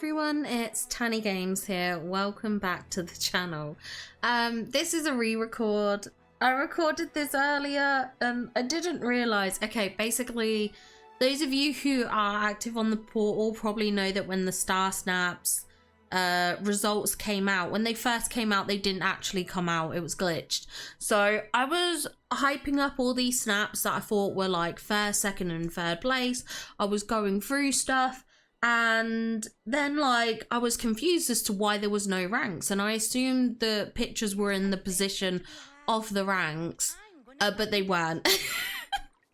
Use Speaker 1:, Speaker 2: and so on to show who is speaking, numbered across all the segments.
Speaker 1: everyone, it's Tani Games here. Welcome back to the channel. This is a re-record. I recorded this earlier and I didn't realize. Okay, basically, those of you who are active on the portal probably know that when the Star Snaps results came out, when they first came out, they didn't actually come out. It was glitched. So I was hyping up all these snaps that I thought were like first, second and third place. I was going through stuff. And then like I was confused as to why there was no ranks, and I assumed the pictures were in the position of the ranks, but they weren't.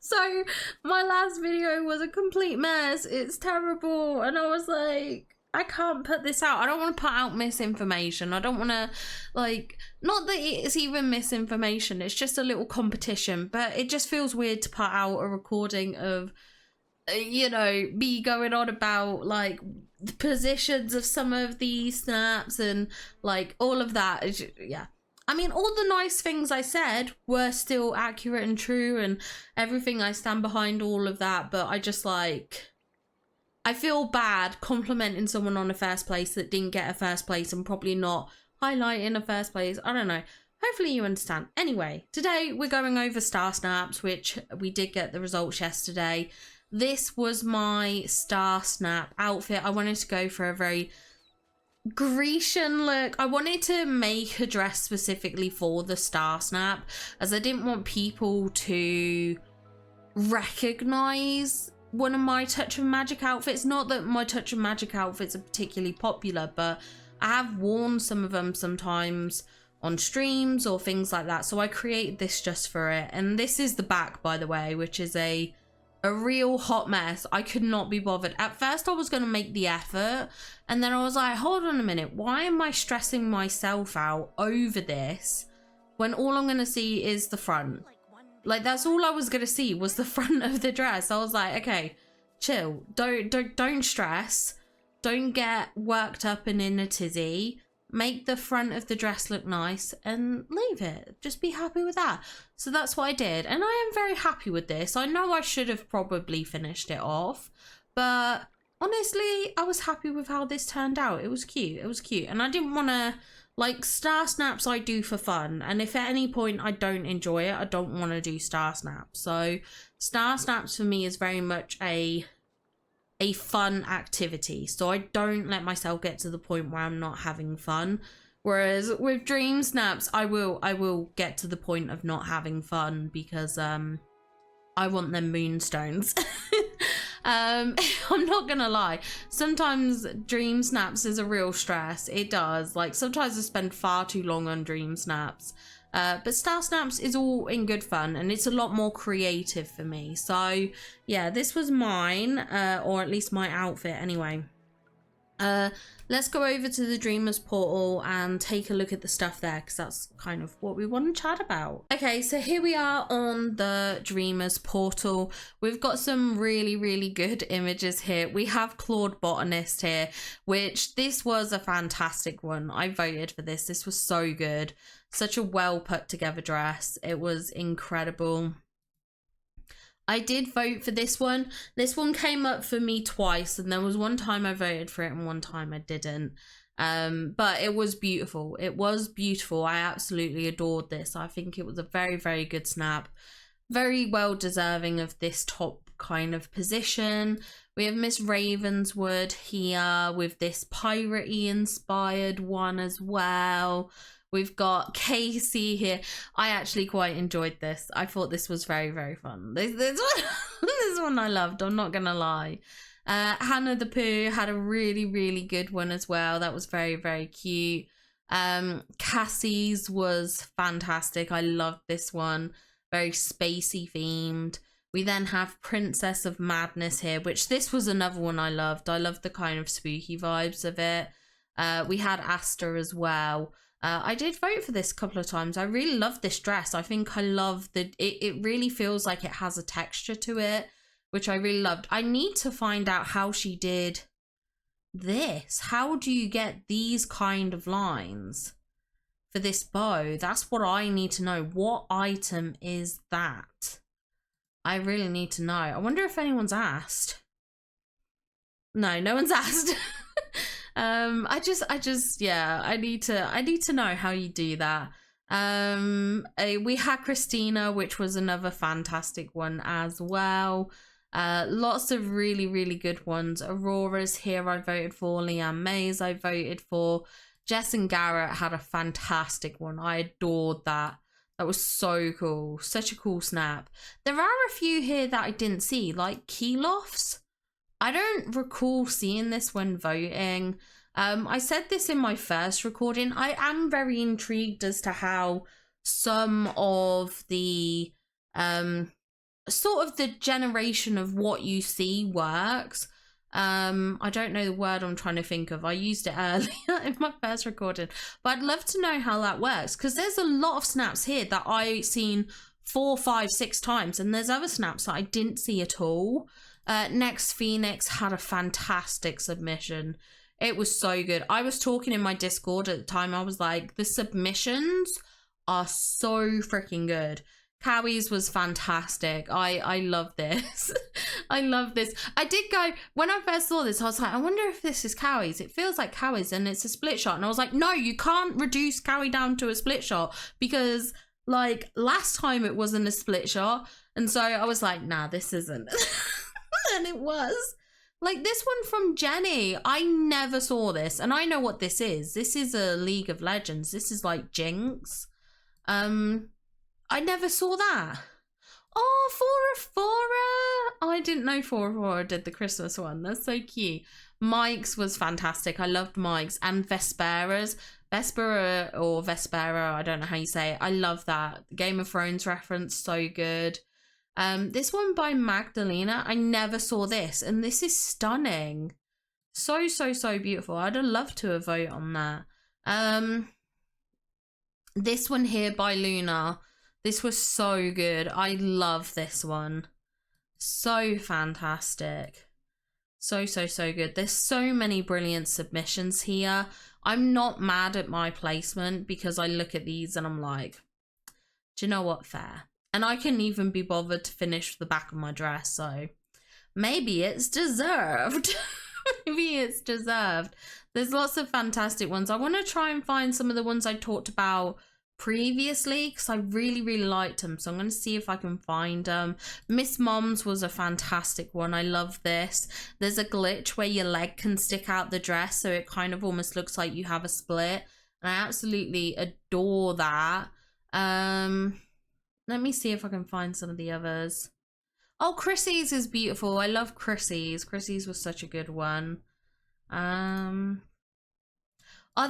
Speaker 1: So my last video was a complete mess. It's terrible, and I was like, I can't put this out. I don't want to put out misinformation. I don't want to, like, not that it's even misinformation, it's just a little competition, but it just feels weird to put out a recording of, you know, me going on about like the positions of some of these snaps and like all of that. Yeah, I mean, all the nice things I said were still accurate and true and everything. I stand behind all of that, but I just like, I feel bad complimenting someone on a first place that didn't get a first place and probably not highlighting a first place. I don't know. Hopefully you understand. Anyway, today we're going over Star Snaps, which we did get the results yesterday. This was my Star Snap outfit. I wanted to go for a very Grecian look. I wanted to make a dress specifically for the Star Snap, as I didn't want people to recognize one of my Touch of Magic outfits. Not that my Touch of Magic outfits are particularly popular, but I have worn some of them sometimes on streams or things like that. So I created this just for it. And this is the back, by the way, which is a real hot mess. I could not be bothered. At first I was going to make the effort, and then I was like, hold on a minute, why am I stressing myself out over this when all I'm going to see is the front? Like, that's all I was going to see was the front of the dress. I was like, okay, chill, don't stress, don't get worked up and in a tizzy. Make the front of the dress look nice and leave it. Just be happy with that. So that's what I did. And I am very happy with this. I know I should have probably finished it off, but honestly, I was happy with how this turned out. It was cute. It was cute. And I didn't want to, like, Star Snaps I do for fun. And if at any point I don't enjoy it, I don't want to do Star Snaps. So Star Snaps for me is very much a fun activity, so I don't let myself get to the point where I'm not having fun. Whereas with Dream Snaps, I will get to the point of not having fun because I want them moonstones. I'm not gonna lie, sometimes Dream Snaps is a real stress. It does. Like, sometimes I spend far too long on Dream Snaps. But Star Snaps is all in good fun, and it's a lot more creative for me. So yeah, this was mine, or at least my outfit anyway. Let's go over to the Dreamers portal and take a look at the stuff there, because that's kind of what we want to chat about. Okay, so here we are on the Dreamers portal. We've got some really good images here. We have Claude Botanist here, which this was a fantastic one. I voted for this. This was so good. Such a well put together dress. It was incredible. I did vote for this one. This one came up for me twice, and there was one time I voted for it and one time I didn't. But it was beautiful. It was beautiful. I absolutely adored this. I think it was a very good snap. Very well deserving of this top kind of position. We have Miss Ravenswood here with this piratey inspired one as well. We've got Casey here. I actually quite enjoyed this. I thought this was very fun. This one, this one I loved, I'm not gonna lie. Hannah the Pooh had a really good one as well. That was very cute. Cassie's was fantastic. I loved this one. Very spacey themed. We then have Princess of Madness here, which this was another one I loved. I loved the kind of spooky vibes of it. We had Asta as well. I did vote for this a couple of times. I really love this dress. I think I love that it really feels like it has a texture to it, which I really loved. I need to find out how she did this. How do you get these kind of lines for this bow? That's what I need to know. What item is that? I really need to know. I wonder if anyone's asked. No one's asked. Yeah, I need to know how you do that. We had Christina, which was another fantastic one as well. Lots of really, really good ones. Aurora's here I voted for. Leanne May's I voted for. Jess and Garrett had a fantastic one. I adored that. That was so cool. Such a cool snap. There are a few here that I didn't see, like Keylofts. I don't recall seeing this when voting. I said this in my first recording. I am very intrigued as to how some of the sort of the generation of what you see works. I don't know the word I'm trying to think of. I used it earlier in my first recording, but I'd love to know how that works, because there's a lot of snaps here that I've seen 4, 5, 6 times, and there's other snaps that I didn't see at all. Next Phoenix had a fantastic submission. It was so good. I was talking in my Discord at the time. I was like, the submissions are so freaking good. Cowie's was fantastic. I love this. I love this. I did go, when I first saw this, I was like, I wonder if this is Cowie's. It feels like Cowie's and it's a split shot. And I was like, no, you can't reduce Cowie down to a split shot, because like last time it wasn't a split shot. And so I was like, nah, this isn't. And it was. Like this one from Jenny, I never saw this, and I know what this is. This is a League of Legends. This is like Jinx. I never saw that. Oh, Fora. Oh, I didn't know Fora did the Christmas one. That's so cute. Mike's was fantastic. I loved Mike's, and Vespera's. Vespera or Vespera, I don't know how you say it. I love that. Game of Thrones reference, so good. This one by Magdalena, I never saw this, and this is stunning. So, so, so beautiful. I'd have loved to have voted on that. This one here by Luna, this was so good. I love this one. So fantastic. So, so, so good. There's so many brilliant submissions here. I'm not mad at my placement, because I look at these and I'm like, do you know what? Fair. And I couldn't even be bothered to finish the back of my dress, so maybe it's deserved. Maybe it's deserved. There's lots of fantastic ones. I want to try and find some of the ones I talked about previously, because I really, really liked them. So I'm going to see if I can find them. Miss Mom's was a fantastic one. I love this. There's a glitch where your leg can stick out the dress, so it kind of almost looks like you have a split. And I absolutely adore that. Let me see if I can find some of the others. Oh, Chrissy's is beautiful. I love Chrissy's. Chrissy's was such a good one. Oh,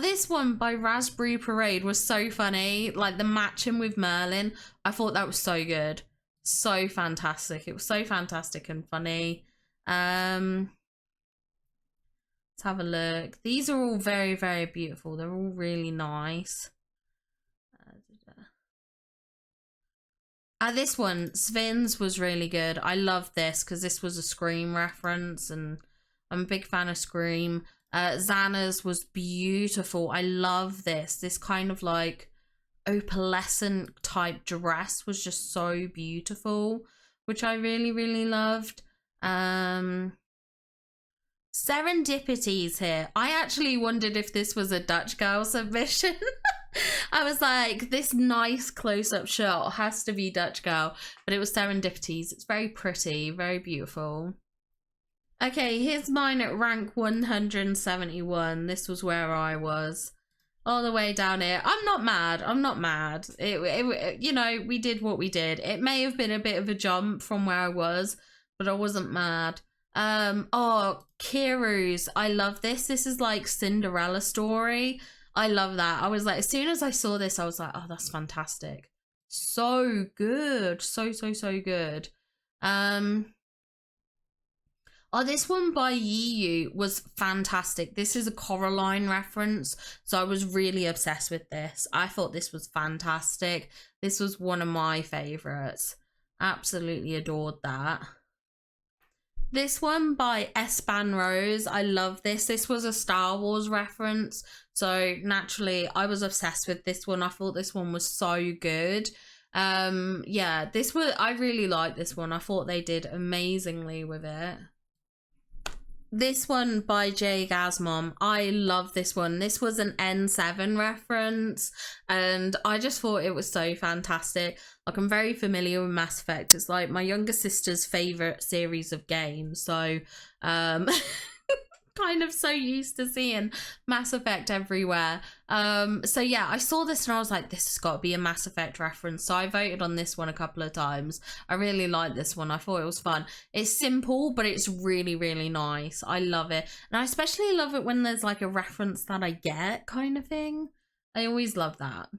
Speaker 1: this one by Raspberry Parade was so funny. Like the matching with Merlin. I thought that was so good. So fantastic. It was so fantastic and funny. Let's have a look. These are all very, very beautiful. They're all really nice. This one, Sven's, was really good. I love this because this was a Scream reference, and I'm a big fan of Scream. Xana's was beautiful. I love this. This kind of like opalescent type dress was just so beautiful, which I really, really loved. Serendipity's here. I actually wondered if this was a Dutch girl submission. I was like, this nice close-up shot has to be Dutch girl, but it was Serendipity's. It's very pretty, very beautiful. Okay, here's mine at rank 171. This was where I was, all the way down here. I'm not mad. I'm not mad. It you know, we did what we did. It may have been a bit of a jump from where I was, but I wasn't mad. Oh, Kiru's. I love this. This is like Cinderella story. I love that. I was like, as soon as I saw this, I was like, oh, that's fantastic. So good. So, so, so good. Oh, this one by Yiyu was fantastic. This is a Coraline reference, so I was really obsessed with this. I thought this was fantastic. This was one of my favorites. Absolutely adored that. This one by Espan Rose, I love this. This was a Star Wars reference, so naturally I was obsessed with this one. I thought this one was so good. Yeah, I really liked this one. I thought they did amazingly with it. This one by Jay Gasmom, I love this one. This was an N7 reference, and I just thought it was so fantastic. Like, I'm very familiar with Mass Effect. It's like my younger sister's favorite series of games, so kind of so used to seeing Mass Effect everywhere. So yeah, I saw this and I was like, this has got to be a Mass Effect reference. So I voted on this one a couple of times. I really like this one. I thought it was fun. It's simple, but it's really, really nice. I love it. And I especially love it when there's like a reference that I get kind of thing. I always love that.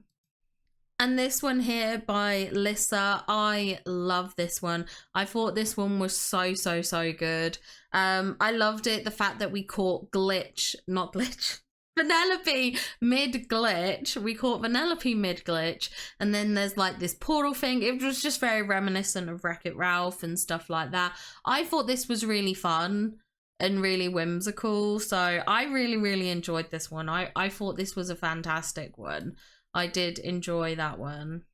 Speaker 1: And this one here by Lissa, I love this one. I thought this one was so good. I loved it, the fact that we caught Vanellope mid-glitch. We caught Vanellope mid-glitch, and then there's like this portal thing. It was just very reminiscent of Wreck-It Ralph and stuff like that. I thought this was really fun and really whimsical, so I really enjoyed this one. I thought this was a fantastic one. I did enjoy that one.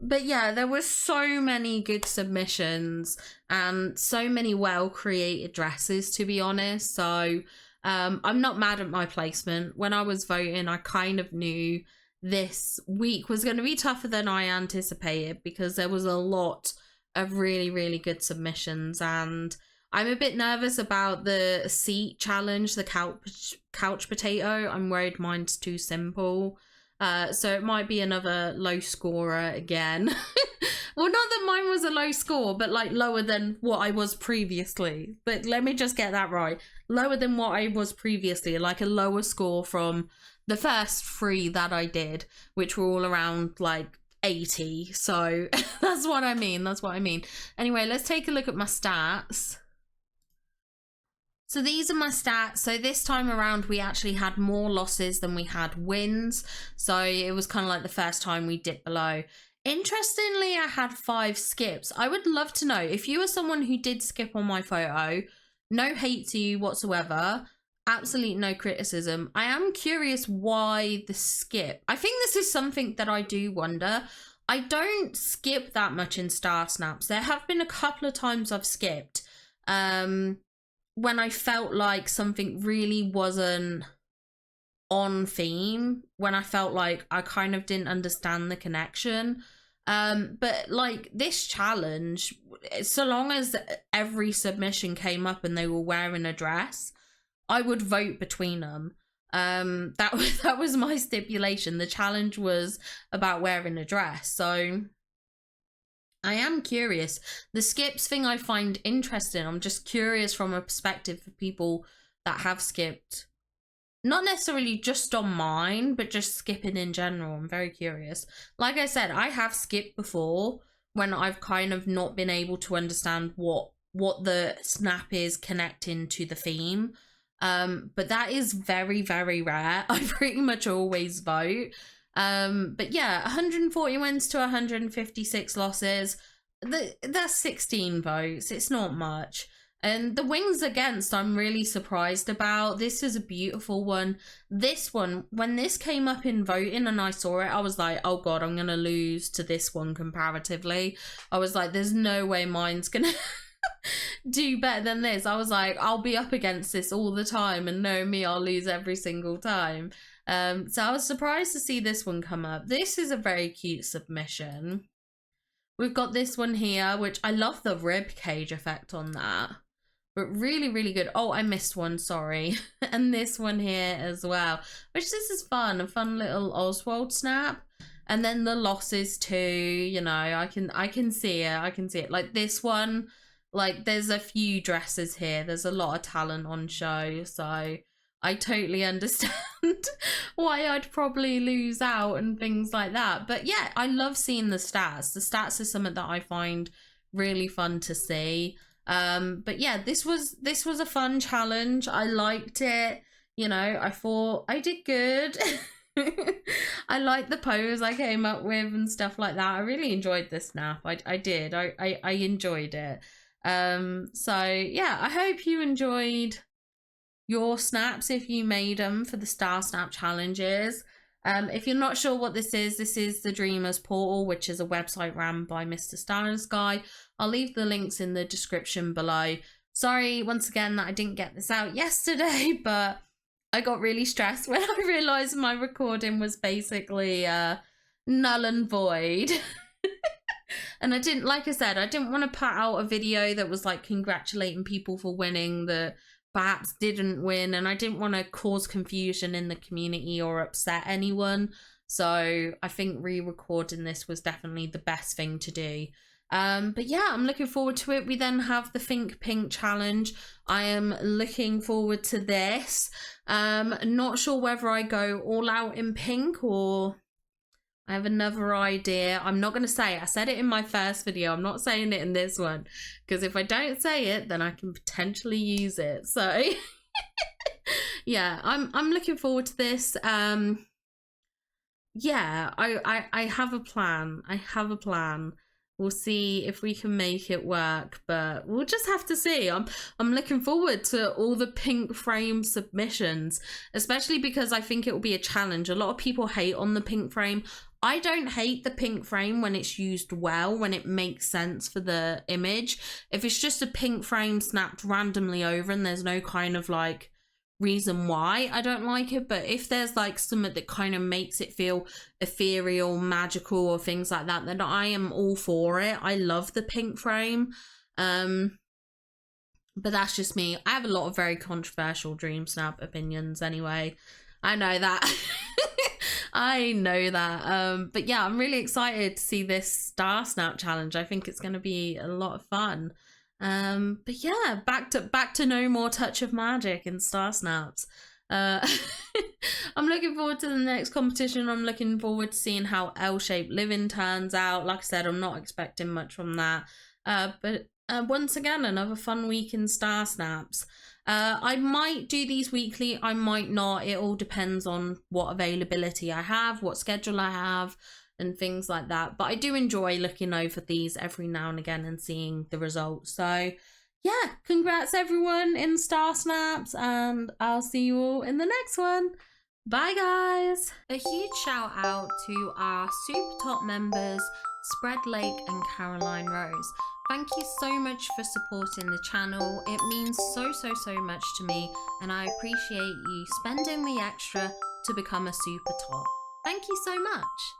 Speaker 1: But yeah, there were so many good submissions and so many well-created dresses, to be honest. So I'm not mad at my placement. When I was voting, I kind of knew this week was going to be tougher than I anticipated, because there was a lot of really good submissions, and I'm a bit nervous about the seat challenge, the couch potato. I'm worried mine's too simple. So it might be another low scorer again. Well, not that mine was a low score, but like lower than what I was previously. But let me just get that right. Lower than what I was previously, like a lower score from the first 3 that I did, which were all around like 80. So that's what I mean. That's what I mean. Anyway, let's take a look at my stats. So these are my stats. So this time around, we actually had more losses than we had wins. So it was kind of like the first time we dipped below. Interestingly, I had 5 skips. I would love to know, if you are someone who did skip on my photo, no hate to you whatsoever, absolutely no criticism. I am curious why the skip. I think this is something that I do wonder. I don't skip that much in Star Snaps. There have been a couple of times I've skipped. When I felt like something really wasn't on theme, when I felt like I kind of didn't understand the connection. But like this challenge, so long as every submission came up and they were wearing a dress, I would vote between them. That was my stipulation. The challenge was about wearing a dress, so I am curious. The skips thing I find interesting. I'm just curious from a perspective for people that have skipped. Not necessarily just on mine, but just skipping in general. I'm very curious. Like I said, I have skipped before when I've kind of not been able to understand what the snap is connecting to the theme. But that is very rare. I pretty much always vote. But yeah, 140 wins to 156 losses. That's 16 votes. It's not much. And the wings against, I'm really surprised about. This is a beautiful one. This one, when this came up in voting and I saw it, I was like, oh god, I'm gonna lose to this one comparatively. I was like, there's no way mine's gonna do better than this. I was like, I'll be up against this all the time, and know me, I'll lose every single time. So I was surprised to see this one come up. This is a very cute submission. We've got this one here, which I love the rib cage effect on that. But really good. Oh, I missed one, sorry. And this one here as well, which this is fun, a fun little Oswald snap. And then the losses too, you know, I can see it. I can see it. Like this one, like there's a few dresses here. There's a lot of talent on show, so I totally understand why I'd probably lose out and things like that. But yeah, I love seeing the stats. The stats are something that I find really fun to see. But yeah, this was a fun challenge. I liked it. You know, I thought I did good. I liked the pose I came up with and stuff like that. I really enjoyed this snap. I did. I enjoyed it. So yeah, I hope you enjoyed your snaps if you made them for the Star Snap challenges. If you're not sure what this is the Dreamers Portal, which is a website ran by MrStarInSky. I'll leave the links in the description below. Sorry once again that I didn't get this out yesterday, but I got really stressed when I realized my recording was basically null and void. And I didn't, like I said, I didn't want to put out a video that was like congratulating people for winning that perhaps didn't win, and I didn't want to cause confusion in the community or upset anyone. So I think re-recording this was definitely the best thing to do. But yeah, I'm looking forward to it. We then have the Think Pink challenge. I am looking forward to this. Not sure whether I go all out in pink or I have another idea. I'm not going to say it. I said it in my first video. I'm not saying it in this one, because if I don't say it, then I can potentially use it. So yeah, I'm looking forward to this. Yeah, I have a plan. I have a plan. We'll see if we can make it work, but we'll just have to see. I'm looking forward to all the pink frame submissions, especially because I think it will be a challenge. A lot of people hate on the pink frame. I don't hate the pink frame when it's used well, when it makes sense for the image. If it's just a pink frame snapped randomly over and there's no kind of like reason why I don't like it, but if there's like something that kind of makes it feel ethereal, magical, or things like that, then I am all for it. I love the pink frame. But that's just me. I have a lot of very controversial Dream Snap opinions anyway. I know that. I know that. But yeah, I'm really excited to see this Star Snap challenge. I think it's going to be a lot of fun. But yeah, back to no more touch of magic in Star Snaps. I'm looking forward to the next competition. I'm looking forward to seeing how L-shaped living turns out. Like I said, I'm not expecting much from that. But once again, another fun week in Star Snaps. I might do these weekly, I might not. It all depends on what availability I have, what schedule I have, and things like that. But I do enjoy looking over these every now and again and seeing the results. So yeah, congrats everyone in Star Snaps, and I'll see you all in the next one. Bye guys. A huge shout out to our super top members, Spread Lake and Caroline Rose. Thank you so much for supporting the channel. It means so much to me, and I appreciate you spending the extra to become a super top. Thank you so much.